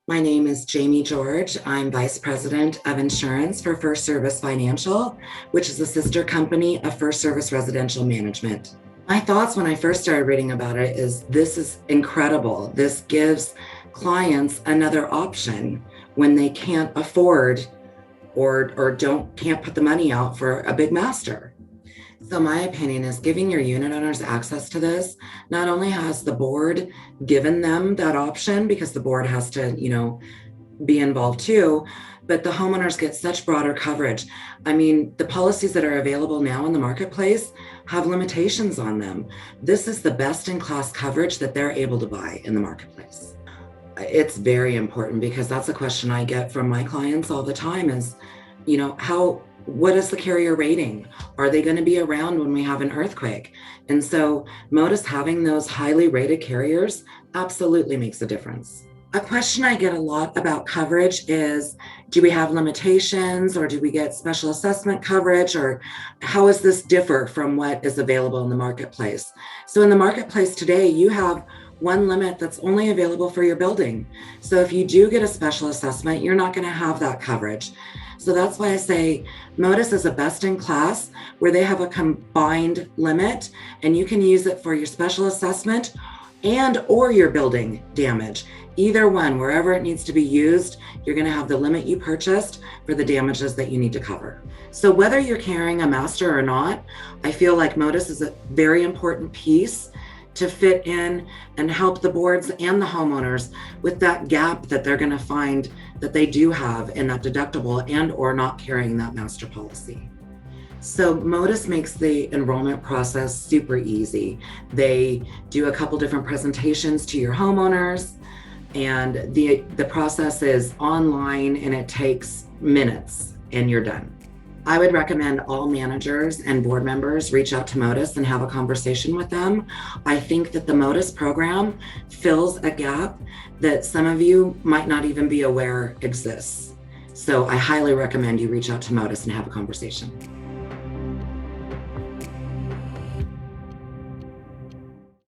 My name is Jamie George. I'm Vice President of Insurance for First Service Financial, which is a sister company of First Service Residential Management. My thoughts when I first started reading about it is this is incredible. This gives clients another option when they can't afford or can't put the money out for a big master. So my opinion is giving your unit owners access to this not only has the board given them that option because the board has to, be involved too, but the homeowners get such broader coverage. I mean, the policies that are available now in the marketplace have limitations on them. This is the best in class coverage that they're able to buy in the marketplace. It's very important because that's a question I get from my clients all the time is, what is the carrier rating? Are they going to be around when we have an earthquake? And so Modus having those highly rated carriers absolutely makes a difference. A question I get a lot about coverage is, do we have limitations or do we get special assessment coverage, or how does this differ from what is available in the marketplace? So in the marketplace today, you have one limit that's only available for your building. So if you do get a special assessment, you're not going to have that coverage. So that's why I say Modus is a best in class where they have a combined limit and you can use it for your special assessment and or your building damage. Either one, wherever it needs to be used, you're going to have the limit you purchased for the damages that you need to cover. So whether you're carrying a master or not, I feel like Modus is a very important piece to fit in and help the boards and the homeowners with that gap that they're going to find that they do have in that deductible and or not carrying that master policy. So Modus makes the enrollment process super easy. They do a couple different presentations to your homeowners, and the process is online and it takes minutes and you're done. I would recommend all managers and board members reach out to Modus and have a conversation with them. I think that the Modus program fills a gap that some of you might not even be aware exists. So I highly recommend you reach out to Modus and have a conversation.